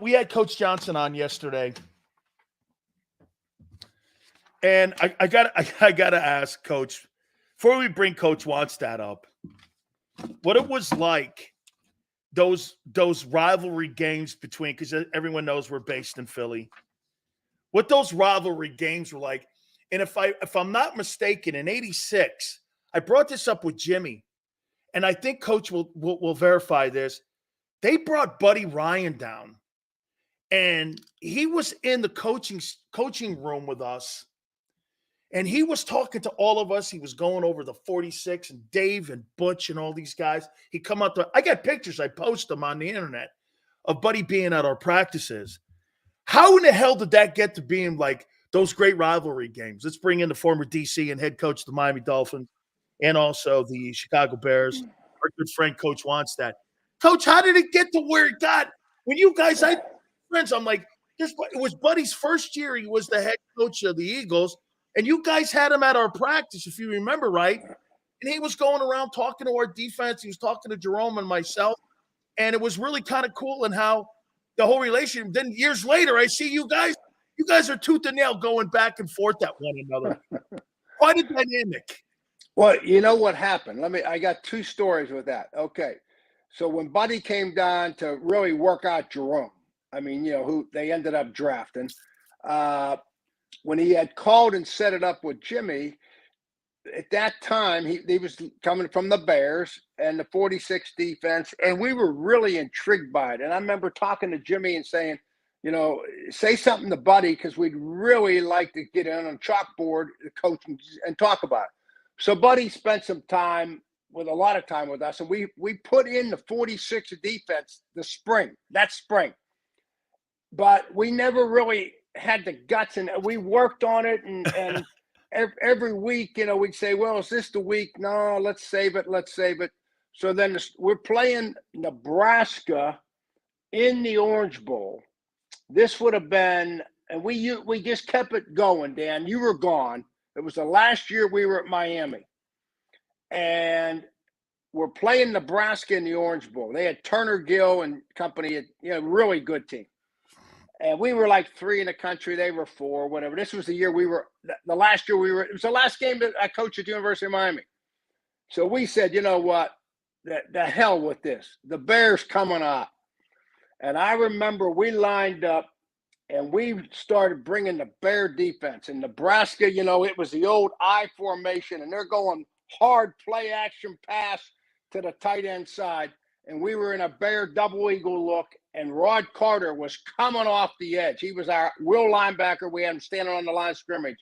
We had Coach Johnson on yesterday, and I gotta ask Coach before we bring Coach Wannstedt up, what it was like those rivalry games between, because everyone knows we're based in Philly, what those rivalry games were like. And if I'm not mistaken, in '86, I brought this up with Jimmy, and I think Coach will verify this. They brought Buddy Ryan down, and he was in the coaching room with us, and he was talking to all of us. He was going over the 46 and Dave and Butch and all these guys. He come out there. I got pictures. I post them on the internet of Buddy being at our practices. How in the hell did that get to being like those great rivalry games? Let's bring in the former DC and head coach of the Miami Dolphins and also the Chicago Bears, our good friend Coach Wannstedt. Coach, how did it get to where it got? When you guys had friends, I'm like, it was Buddy's first year. He was the head coach of the Eagles, and you guys had him at our practice, if you remember right. And he was going around talking to our defense. He was talking to Jerome and myself, and it was really kind of cool and how the whole relationship. Then years later, I see you guys are tooth and nail going back and forth at one another. Quite a dynamic. Well, you know what happened? I got two stories with that. Okay. So when Buddy came down to really work out Jerome, who they ended up drafting, when he had called and set it up with Jimmy, at that time, he was coming from the Bears and the 46 defense, and we were really intrigued by it. And I remember talking to Jimmy and saying, say something to Buddy because we'd really like to get in on chalkboard, coach, and talk about it. So Buddy spent some time a lot of time with us, and we put in the 46 defense that spring. But we never really had the guts, and we worked on it, and every week, we'd say, well, is this the week? No, let's save it. So then we're playing Nebraska in the Orange Bowl. This would have been, and we just kept it going, Dan. You were gone. It was the last year we were at Miami. And we're playing Nebraska in the Orange Bowl. They had Turner Gill and company, really good team. And we were like 3 in the country. They were 4, whatever. This was the year the last year it was the last game that I coached at the University of Miami. So we said, you know what, the hell with this. The Bears coming up. And I remember we lined up and we started bringing the Bear defense. In Nebraska, it was the old I formation, and they're going hard play action pass to the tight end side. And we were in a Bear double eagle look, and Rod Carter was coming off the edge. He was our will linebacker. We had him standing on the line of scrimmage.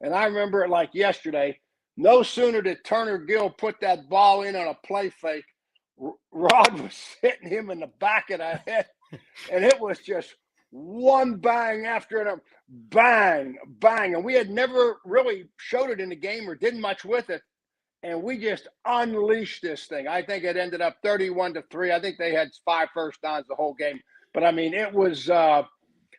And I remember it like yesterday. No sooner did Turner Gill put that ball in on a play fake, Rod was hitting him in the back of the head. And it was just one bang after another. Bang, bang. And we had never really showed it in the game or did much with it. And we just unleashed this thing. I think it ended up 31-3. I think they had 5 first downs the whole game. But, it was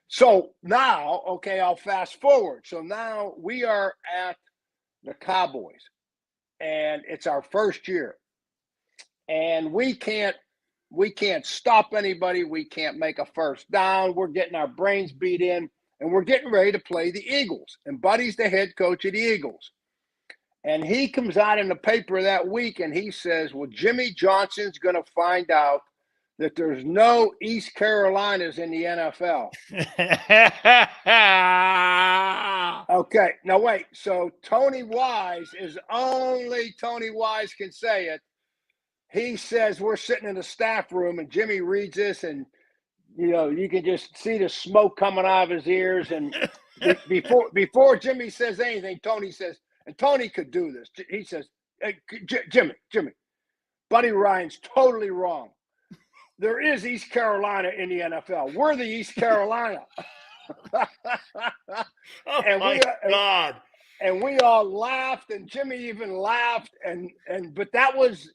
so now, okay, I'll fast forward. So now we are at the Cowboys, and it's our first year. And we can't stop anybody. We can't make a first down. We're getting our brains beat in, and we're getting ready to play the Eagles. And Buddy's the head coach of the Eagles. And he comes out in the paper that week and he says, well, Jimmy Johnson's going to find out that there's no East Carolinas in the NFL. Okay, now wait. So Tony Wise is only Tony Wise can say it. He says we're sitting in the staff room and Jimmy reads this and, you can just see the smoke coming out of his ears. And before Jimmy says anything, Tony says, and Tony could do this. He says, hey, Jimmy, Buddy Ryan's totally wrong. There is East Carolina in the NFL. We're the East Carolina. God. And we all laughed, and Jimmy even laughed, but that was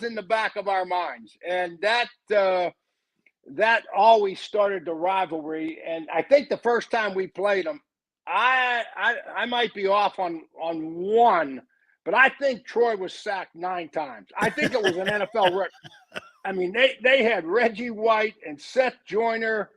in the back of our minds. And that always started the rivalry. And I think the first time we played them, I might be off on one, but I think Troy was sacked 9 times. I think it was an NFL record. They had Reggie White and Seth Joyner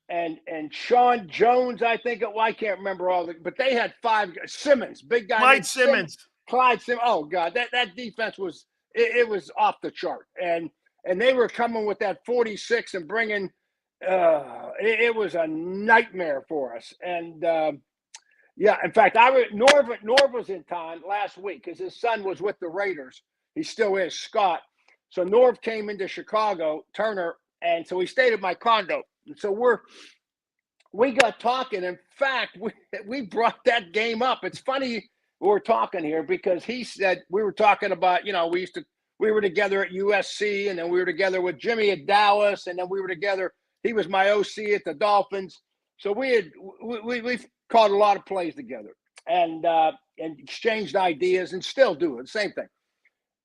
and Sean Jones, I think. Well, I can't remember all the, but they had 5 Simmons, big guy. Clyde Simmons. Clyde Simmons. Oh God, that defense was it was off the chart, and they were coming with that 46 and bringing. It was a nightmare for us, and yeah. In fact, Norv was in town last week because his son was with the Raiders. He still is, Scott. So Norv came into Chicago, Turner, and so he stayed at my condo. And so we got talking. In fact, we brought that game up. It's funny we're talking here because he said we were talking about, we were together at USC, and then we were together with Jimmy at Dallas, and then we were together. He was my OC at the Dolphins. So we've caught a lot of plays together and exchanged ideas and still do it. The same thing.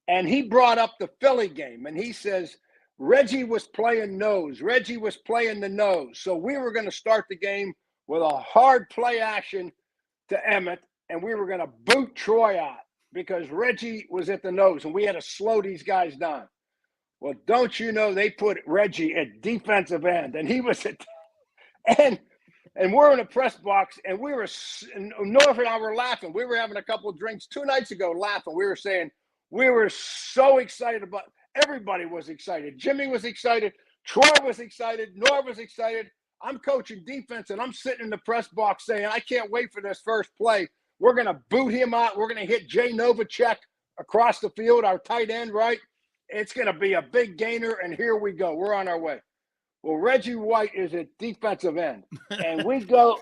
And he brought up the Philly game, and he says, Reggie was playing nose. Reggie was playing the nose. So we were going to start the game with a hard play action to Emmett, and we were going to boot Troy out because Reggie was at the nose, and we had to slow these guys down. Well, don't you know they put Reggie at defensive end, and he was at and we're in a press box, and North and I were laughing. We were having a couple of drinks 2 nights ago laughing. We were saying we were so excited about everybody was excited. Jimmy was excited. Troy was excited. Norv was excited. I'm coaching defense, and I'm sitting in the press box saying, I can't wait for this first play. We're going to boot him out. We're going to hit Jay Novacek across the field, our tight end, right? It's going to be a big gainer, and here we go. We're on our way. Well, Reggie White is at defensive end, and we go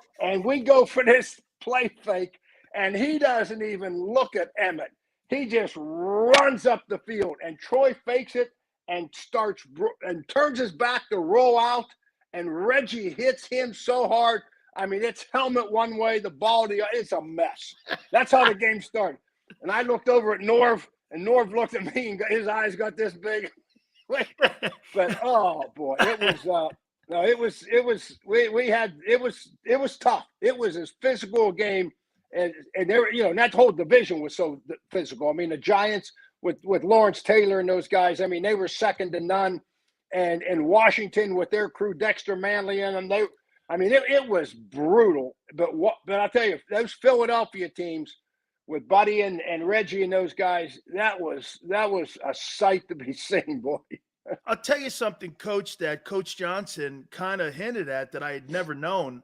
for this play fake, and he doesn't even look at Emmett. He just runs up the field, and Troy fakes it and turns his back to roll out, and Reggie hits him so hard. I mean, it's helmet one way, the ball the other. It's a mess. That's how the game started. And I looked over at Norv, and Norv looked at me, and his eyes got this big. But oh boy, it was tough. It was a physical game. And they were, and that whole division was so physical. I mean, the Giants with Lawrence Taylor and those guys, I mean, they were second to none. And Washington with their crew, Dexter Manley and them, it was brutal. But I'll tell you, those Philadelphia teams with Buddy and Reggie and those guys, that was a sight to be seen, boy. I'll tell you something, Coach, that Coach Johnson kind of hinted at that I had never known.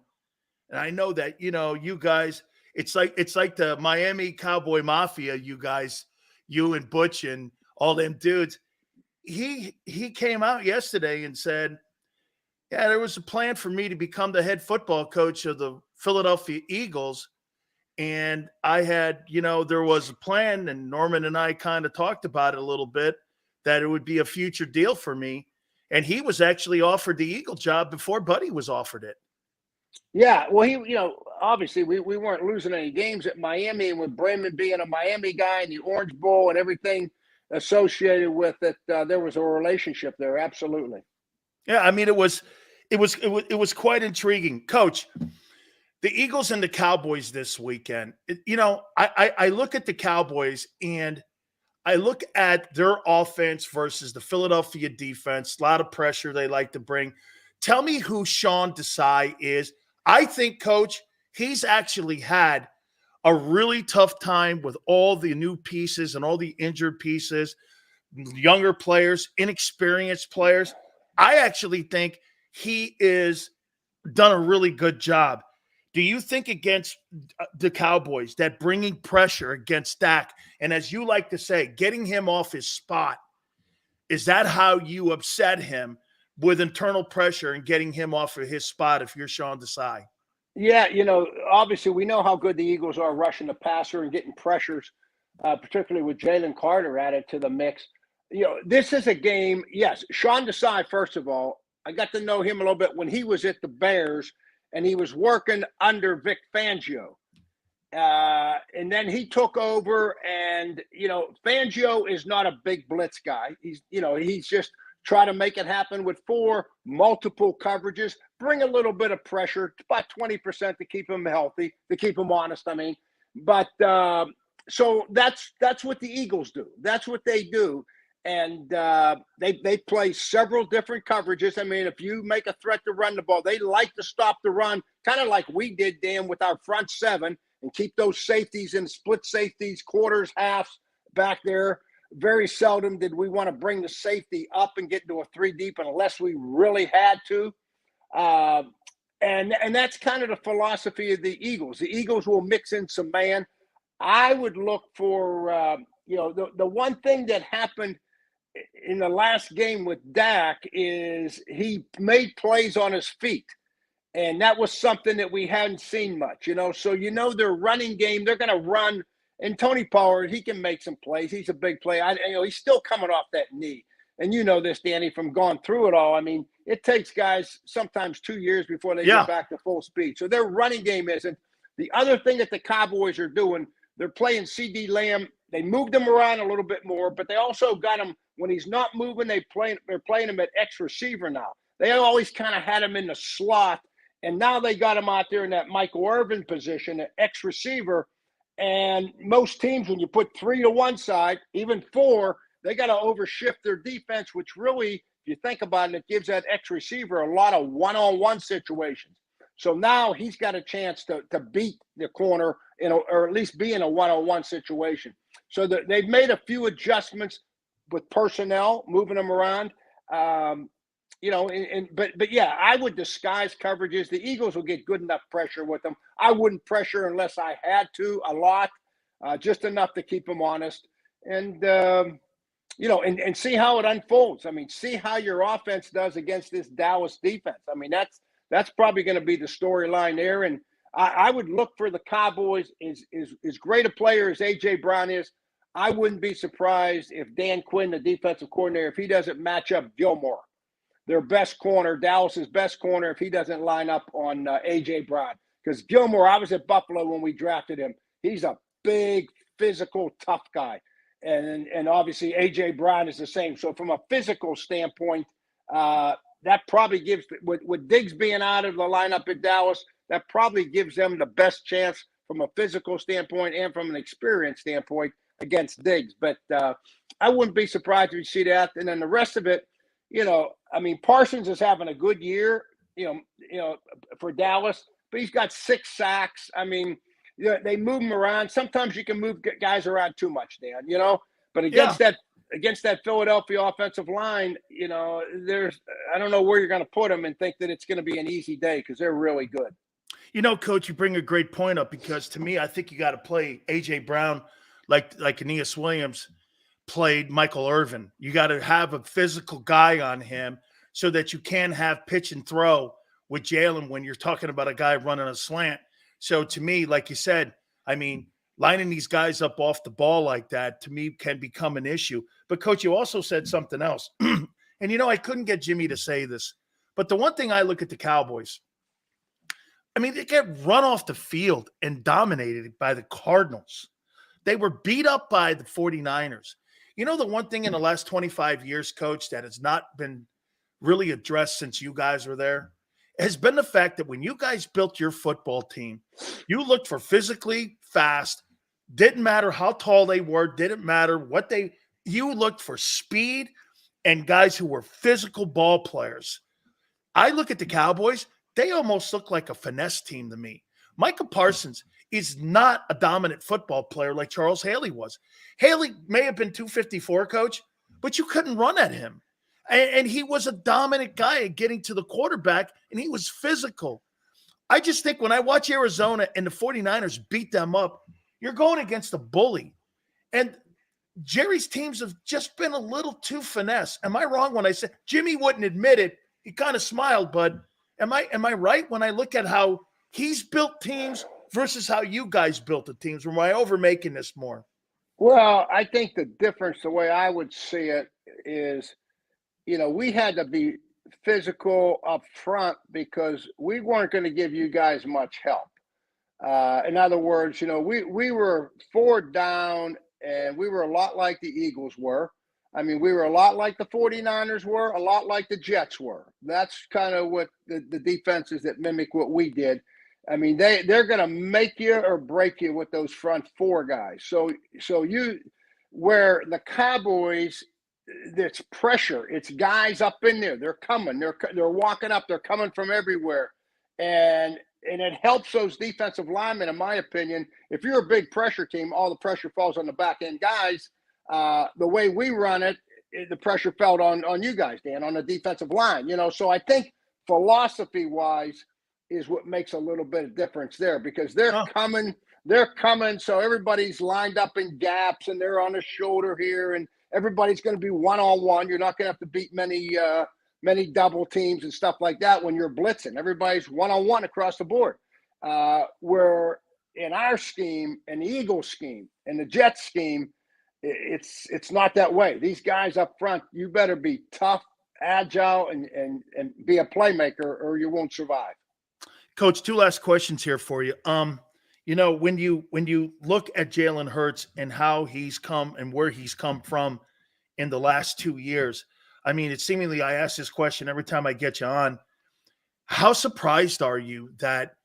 And I know that, you guys – It's like the Miami Cowboy Mafia, you guys, you and Butch and all them dudes. He came out yesterday and said, yeah, there was a plan for me to become the head football coach of the Philadelphia Eagles. And I had, there was a plan, and Norman and I kind of talked about it a little bit, that it would be a future deal for me. And he was actually offered the Eagle job before Buddy was offered it. Yeah, well, he, obviously we weren't losing any games at Miami, and with Bremen being a Miami guy and the Orange Bowl and everything associated with it, there was a relationship there. Absolutely. Yeah, I mean, it was quite intriguing, Coach. The Eagles and the Cowboys this weekend. I look at the Cowboys and I look at their offense versus the Philadelphia defense. A lot of pressure they like to bring. Tell me who Sean Desai is. I think, Coach, he's actually had a really tough time with all the new pieces and all the injured pieces, younger players, inexperienced players. I actually think he is done a really good job. Do you think against the Cowboys that bringing pressure against Dak, and as you like to say, getting him off his spot, is that how you upset him with internal pressure and getting him off of his spot if you're Sean Desai? Yeah, obviously we know how good the Eagles are rushing the passer and getting pressures, particularly with Jalen Carter added to the mix. This is a game, yes, Sean Desai, first of all, I got to know him a little bit when he was at the Bears and he was working under Vic Fangio. And then he took over and, Fangio is not a big blitz guy. He's just try to make it happen with 4 multiple coverages, bring a little bit of pressure, about 20% to keep him healthy, to keep him honest, But so that's what the Eagles do. That's what they do. and they play several different coverages. I mean, if you make a threat to run the ball, they like to stop the run, kind of like we did, Dan, with our front seven, and keep those safeties in split safeties, quarters, halves back there. Very seldom did we want to bring the safety up and get into a 3 deep unless we really had to. And that's kind of the philosophy of the Eagles. The Eagles will mix in some man. I would look for, the one thing that happened in the last game with Dak is he made plays on his feet. And that was something that we hadn't seen much, So, their running game, they're going to run. And Tony Pollard, he can make some plays. He's a big player. He's still coming off that knee. And you know this, Danny, from going through it all. I mean, it takes guys sometimes 2 years before they get back to full speed. So their running game isn't. The other thing that the Cowboys are doing, they're playing CD Lamb. They moved him around a little bit more, but they also got him when he's not moving. They're playing him at X receiver now. They always kind of had him in the slot, and now they got him out there in that Michael Irvin position at X receiver. And most teams, when you put 3 to one side, even 4, they got to overshift their defense, which really, if you think about it, it gives that X receiver a lot of one-on-one situations. So now he's got a chance to beat the corner, or at least be in a one-on-one situation. So they've made a few adjustments with personnel, moving them around. But yeah, I would disguise coverages. The Eagles will get good enough pressure with them. I wouldn't pressure unless I had to a lot, just enough to keep them honest. And, and see how it unfolds. I mean, see how your offense does against this Dallas defense. I mean, that's probably going to be the storyline there. And I would look for the Cowboys, as great a player as A.J. Brown is. I wouldn't be surprised if Dan Quinn, the defensive coordinator, if he doesn't match up Gilmore, their best corner, Dallas's best corner, if he doesn't line up on A.J. Brown. Because Gilmore, I was at Buffalo when we drafted him. He's a big, physical, tough guy. And obviously A.J. Brown is the same. So from a physical standpoint, that probably gives, with Diggs being out of the lineup at Dallas, that probably gives them the best chance from a physical standpoint and from an experience standpoint against Diggs. But I wouldn't be surprised if you see that. And then the rest of it, Parsons is having a good year, for Dallas, but he's got 6 sacks. I mean, they move him around. Sometimes you can move guys around too much, Dan, but against that Philadelphia offensive line, I don't know where you're going to put them and think that it's going to be an easy day, because they're really good. Coach, you bring a great point up, because to me, I think you got to play A.J. Brown like Aeneas Williams played Michael Irvin. You got to have a physical guy on him so that you can have pitch and throw with Jalen when you're talking about a guy running a slant. So to me, like you said, I mean, lining these guys up off the ball like that, to me, can become an issue. But, Coach, you also said something else. And, I couldn't get Jimmy to say this. But the one thing I look at the Cowboys, I mean, they get run off the field and dominated by the Cardinals. They were beat up by the 49ers. The one thing in the last 25 years, Coach, that has not been really addressed since you guys were there has been the fact that when you guys built your football team, you looked for physically fast, didn't matter how tall they were, didn't matter you looked for speed and guys who were physical ball players. I look at the Cowboys, they almost look like a finesse team to me. Micah Parsons is not a dominant football player like Charles Haley was. Haley may have been 254, Coach, but you couldn't run at him. And he was a dominant guy at getting to the quarterback, and he was physical. I just think when I watch Arizona and the 49ers beat them up, you're going against a bully. And Jerry's teams have just been a little too finesse. Am I wrong when I say Jimmy wouldn't admit it? He kind of smiled, but am I right when I look at how he's built teams versus how you guys built the teams? Or am I overmaking this more? Well, I think the difference, the way I would see it is, we had to be physical up front because we weren't going to give you guys much help. In other words, we were 4 down, and we were a lot like the Eagles were. I mean, we were a lot like the 49ers were, a lot like the Jets were. That's kind of what the defenses that mimic what we did. I mean, they're going to make you or break you with those front 4 guys. So where the Cowboys, it's pressure. It's guys up in there. They're coming. They're walking up. They're coming from everywhere, and it helps those defensive linemen, in my opinion. If you're a big pressure team, all the pressure falls on the back end guys. The way we run it, the pressure fell on you guys, Dan, on the defensive line. So I think philosophy-wise is what makes a little bit of difference there, because they're coming. They're coming, so everybody's lined up in gaps, and they're on the shoulder here, and everybody's going to be one-on-one. You're not going to have to beat many double teams and stuff like that when you're blitzing. Everybody's one-on-one across the board. Where in our scheme, and the Eagles scheme, and the Jets scheme, it's not that way. These guys up front, you better be tough, agile, and be a playmaker, or you won't survive. Coach, two last questions here for you. When you look at Jalen Hurts and how he's come and where he's come from in the last 2 years, I mean, it's seemingly, I ask this question every time I get you on. How surprised are you that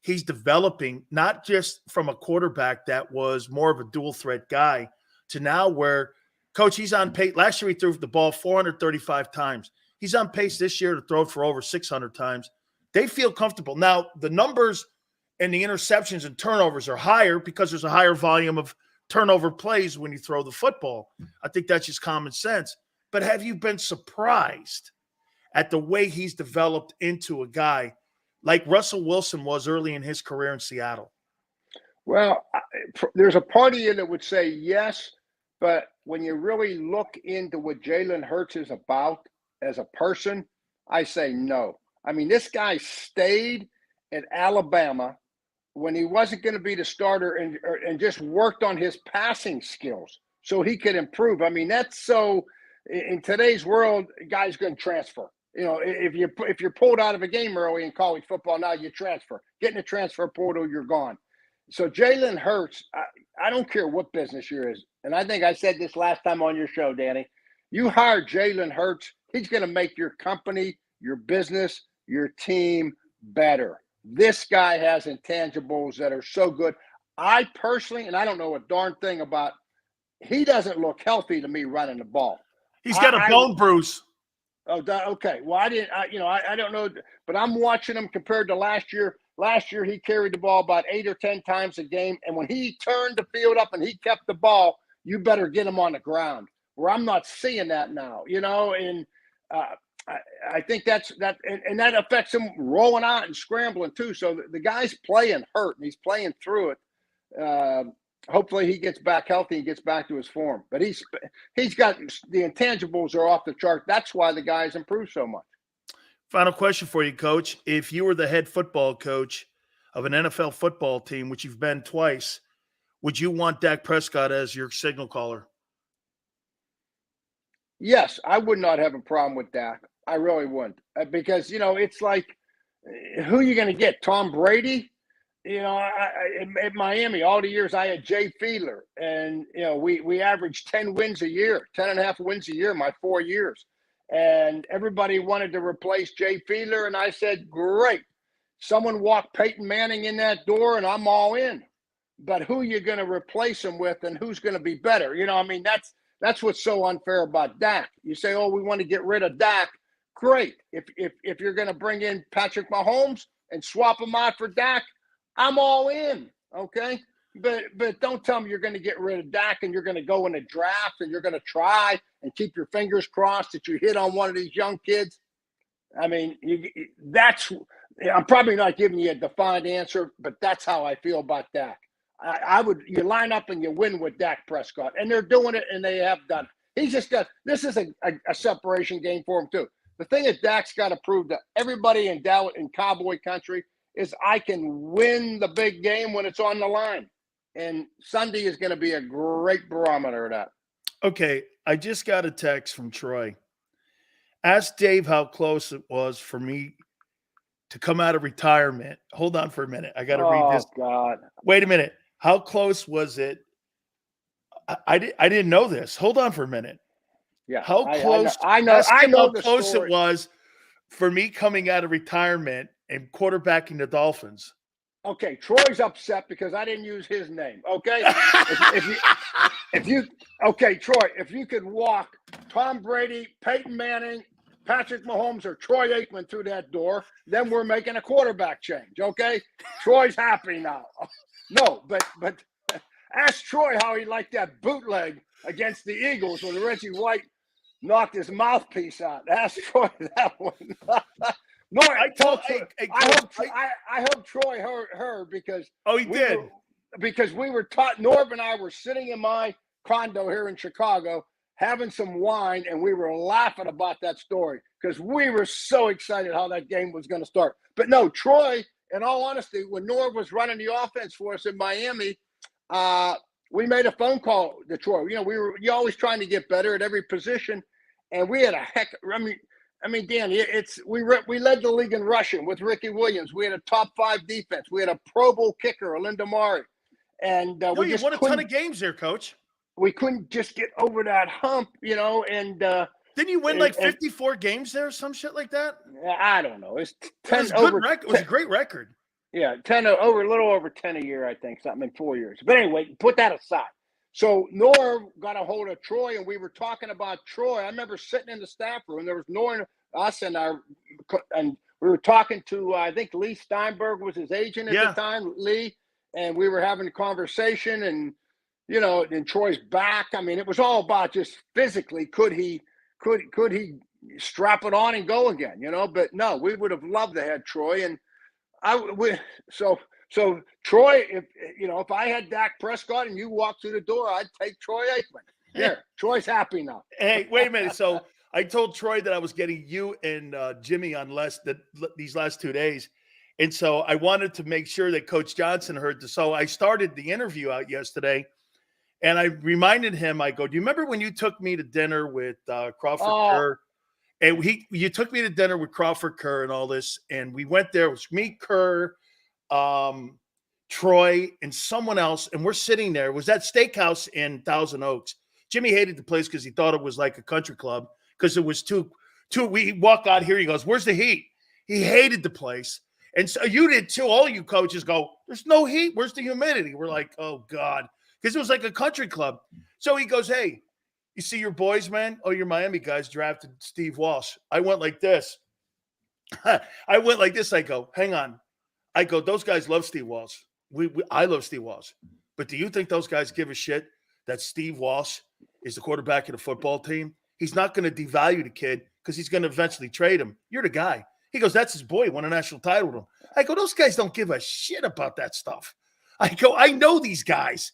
he's developing, not just from a quarterback that was more of a dual threat guy, to now where, Coach, he's on pace. Last year he threw the ball 435 times. He's on pace this year to throw it for over 600 times. They feel comfortable. Now, the numbers and the interceptions and turnovers are higher because there's a higher volume of turnover plays when you throw the football. I think that's just common sense. But have you been surprised at the way he's developed into a guy like Russell Wilson was early in his career in Seattle? Well, there's a part of you that would say yes, but when you really look into what Jalen Hurts is about as a person, I say no. I mean, this guy stayed at Alabama when he wasn't going to be the starter and just worked on his passing skills so he could improve. I mean, that's so in today's world, guys going to transfer. If you're pulled out of a game early in college football, now you transfer. Get in the transfer portal, you're gone. So Jalen Hurts, I don't care what business you're in. And I think I said this last time on your show, Danny. You hire Jalen Hurts, he's going to make your company, your business, your team better. This guy has intangibles that are so good. I personally, and I don't know a darn thing about, he doesn't look healthy to me running the ball. He's got a bone bruise. Oh, okay. Well, I don't know, but I'm watching him compared to last year. Last year, he carried the ball about 8 or 10 times a game. And when he turned the field up and he kept the ball, you better get him on the ground, where I'm not seeing that now, and I think that affects him rolling out and scrambling too. So the guy's playing hurt and he's playing through it. Hopefully he gets back healthy and gets back to his form. But he's got the intangibles are off the chart. That's why the guy's improved so much. Final question for you, Coach. If you were the head football coach of an NFL football team, which you've been twice, would you want Dak Prescott as your signal caller? Yes, I would not have a problem with Dak. I really wouldn't. Because, it's like, who are you going to get? Tom Brady? At Miami, all the years I had Jay Fiedler, and, we averaged 10 wins a year, 10 and a half wins a year my 4 years. And everybody wanted to replace Jay Fiedler, and I said, great. Someone walked Peyton Manning in that door, and I'm all in. But who are you going to replace him with, and who's going to be better? That's what's so unfair about Dak. You say, oh, we want to get rid of Dak. Great. If you're going to bring in Patrick Mahomes and swap him out for Dak, I'm all in, okay? But don't tell me you're going to get rid of Dak and you're going to go in a draft and you're going to try and keep your fingers crossed that you hit on one of these young kids. I mean, I'm probably not giving you a defined answer, but that's how I feel about Dak. You line up and you win with Dak Prescott, and they're doing it, and they have done it. He's just this is a separation game for him too. The thing that Dak's got to prove to everybody in Dallas in Cowboy country is I can win the big game when it's on the line. And Sunday is going to be a great barometer of that. Okay, I just got a text from Troy. Ask Dave how close it was for me to come out of retirement. Hold on for a minute. I got to read this. Oh, God. Wait a minute. How close was it? I didn't know this. Hold on for a minute. Yeah. How close? I know how the close story. It was for me coming out of retirement and quarterbacking the Dolphins. Okay, Troy's upset because I didn't use his name. Okay, if you okay, Troy, if you could walk Tom Brady, Peyton Manning, Patrick Mahomes, or Troy Aikman through that door, then we're making a quarterback change. Okay, Troy's happy now. No, but ask Troy how he liked that bootleg against the Eagles when Reggie White knocked his mouthpiece out. Ask Troy that one. No, I told Troy. I hope Troy heard because he did. Because we were taught. Norv and I were sitting in my condo here in Chicago having some wine, and we were laughing about that story because we were so excited how that game was going to start. But no, Troy. In all honesty, when Norv was running the offense for us in Miami, we made a phone call to Troy. You know, you're always trying to get better at every position, and we had a heck. I mean, Dan, we led the league in rushing with Ricky Williams. We had a top 5 defense. We had a Pro Bowl kicker, Linda Mari, and we just won a ton of games there, Coach. We couldn't just get over that hump, you know. And didn't you win like 54 games there or some shit like that? I don't know. It was a great record. Yeah, a little over 10 a year, I think, something in 4 years. But anyway, put that aside. So Norv got a hold of Troy, and we were talking about Troy. I remember sitting in the staff room. There was Norv, us, and we were talking to I think Lee Steinberg was his agent at the time, Lee, and we were having a conversation. And you know, and Troy's back. I mean, it was all about just physically could he strap it on and go again? You know, but no, we would have loved to have Troy and. So Troy, if I had Dak Prescott and you walked through the door, I'd take Troy Aikman. Here, Troy's happy now. Hey, wait a minute. So I told Troy that I was getting you and Jimmy on these last 2 days, and so I wanted to make sure that Coach Johnson heard this. So I started the interview out yesterday, and I reminded him. I go, "Do you remember when you took me to dinner with Crawford Kerr?" And you took me to dinner with Crawford Kerr and all this, and we went there. It was me, Kerr, Troy, and someone else, and we're sitting there. It was that steakhouse in Thousand Oaks. Jimmy hated the place because he thought it was like a country club because it was too. We walk out here. He goes, "Where's the heat?" He hated the place, and so you did too. All you coaches go, "There's no heat. Where's the humidity?" We're like, "Oh God," because it was like a country club. So he goes, "Hey. You see your boys, man? Oh, your Miami guys drafted Steve Walsh." I went like this. I go, "Hang on." I go, "Those guys love Steve Walsh. I love Steve Walsh. But do you think those guys give a shit that Steve Walsh is the quarterback of the football team? He's not going to devalue the kid because he's going to eventually trade him. You're the guy." He goes, "That's his boy. He won a national title with him." I go, "Those guys don't give a shit about that stuff." I go, "I know these guys.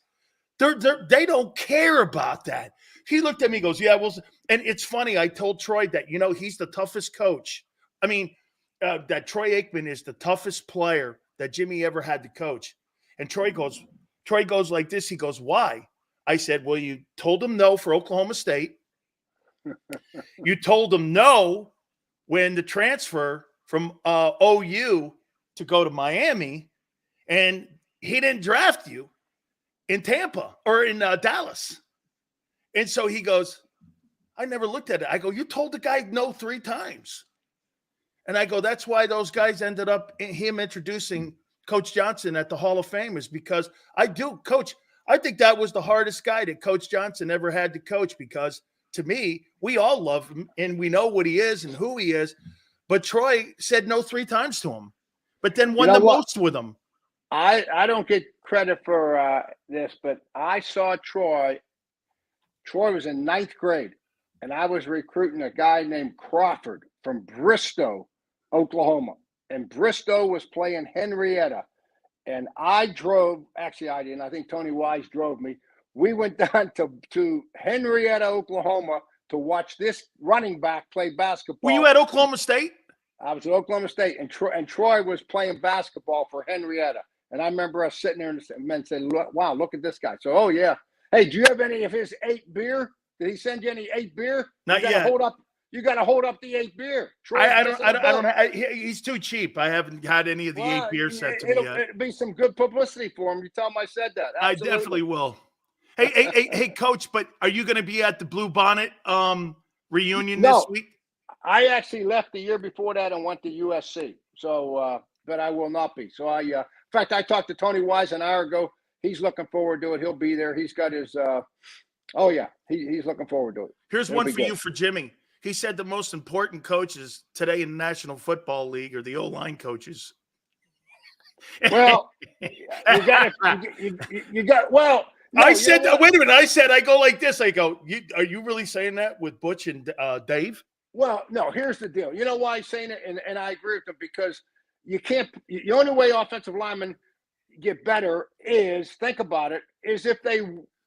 They don't care about that." He looked at me and goes, "Yeah, well," and it's funny. I told Troy that, he's the toughest coach. I mean, that Troy Aikman is the toughest player that Jimmy ever had to coach. And Troy goes like this. He goes, "Why?" I said, "Well, you told him no for Oklahoma State. You told him no when the transfer from OU to go to Miami, and he didn't draft you in Tampa or in Dallas." And so he goes, "I never looked at it." I go, "You told the guy no 3 times." And I go, "That's why those guys ended up him introducing Coach Johnson at the Hall of Fame is because I think that was the hardest guy that Coach Johnson ever had to coach because to me, we all love him and we know what he is and who he is. But Troy said no 3 times to him, but then won the most with him." I don't get credit for this, but I saw Troy. Troy was in 9th grade, and I was recruiting a guy named Crawford from Bristow, Oklahoma. And Bristow was playing Henrietta. And I didn't. I think Tony Wise drove me. We went down to Henrietta, Oklahoma to watch this running back play basketball. Were you at Oklahoma State? I was at Oklahoma State, and Troy was playing basketball for Henrietta. And I remember us sitting there and men said, "Wow, look at this guy." So, oh, yeah. Hey, do you have any of his 8 beer? Did he send you any 8 beer? Not yet. You got to hold up the 8 beer. I don't. He's too cheap. I haven't had any of the 8 beer sent to me yet. It'll be some good publicity for him. You tell him I said that. Absolutely. I definitely will. Hey, Coach. But are you going to be at the Blue Bonnet reunion this week? I actually left the year before that and went to USC. So, but I will not be. So fact, I talked to Tony Wise an hour ago. He's looking forward to it. He'll be there. He's got his oh yeah, he's looking forward to it. Here's It'll one be for good. you for Jimmy. He said the most important coaches today in the National Football League are the O-line coaches. Well, you got well. No, I said, you know what? wait a minute. I go like this. I go, are you really saying that with Butch and Dave? Well, no, here's the deal. You know why he's saying it, and I agree with him, because you can't. The only way offensive linemen get better is, think about it, is if they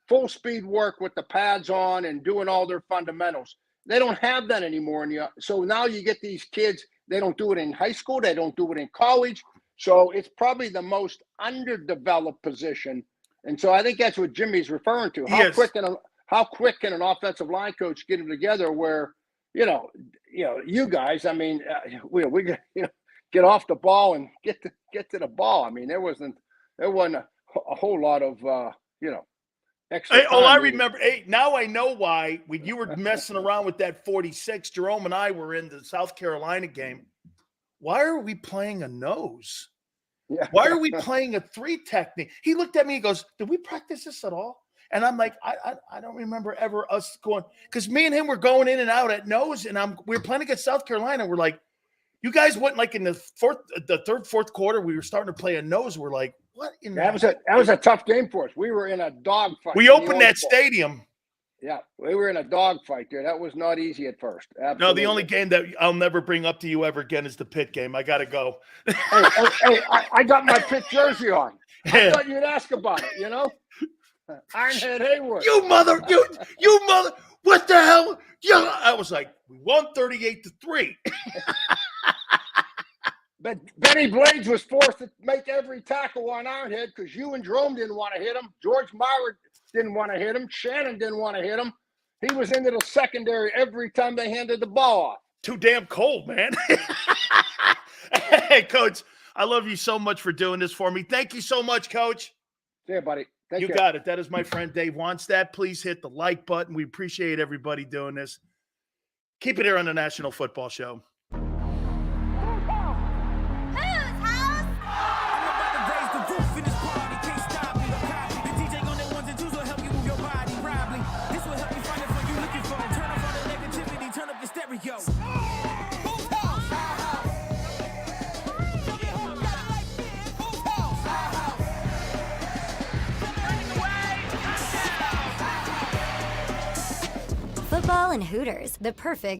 full speed work with the pads on and doing all their fundamentals. They don't have that anymore. So now you get these kids, they don't do it in high school, they don't do it in college. So it's probably the most underdeveloped position. And so I think that's what Jimmy's referring to. How quick can an offensive line coach get them together where, you guys, I mean, we get off the ball and get to the ball. I mean, there wasn't a whole lot of extra time. I remember. Hey, now I know why when you were messing around with that 46, Jerome and I were in the South Carolina game. Why are we playing a nose? Yeah. Why are we playing a 3 technique? He looked at me and goes, did we practice this at all? And I'm like, I don't remember ever us going, because me and him were going in and out at nose, and we were playing against South Carolina. We're like, you guys went like in the third, fourth quarter, we were starting to play a nose. We're like, what in that was a tough game for us. We were in a dogfight. We opened that stadium. Yeah, we were in a dogfight there. That was not easy at first. Absolutely. No, the only game that I'll never bring up to you ever again is the Pitt game. I got to go. hey, I got my Pitt jersey on. I thought you'd ask about it, Ironhead Haywood. You mother. What the hell? Yeah, I was like, we won 38-3. But Benny Blades was forced to make every tackle on Ironhead because you and Jerome didn't want to hit him. George Meyer didn't want to hit him. Shannon didn't want to hit him. He was into the secondary every time they handed the ball off. Too damn cold, man. Hey, Coach, I love you so much for doing this for me. Thank you so much, Coach. See you, buddy. You got it. That is my friend Dave Wannstedt. Please hit the like button. We appreciate everybody doing this. Keep it here on the National Football Show. Football and Hooters, the perfect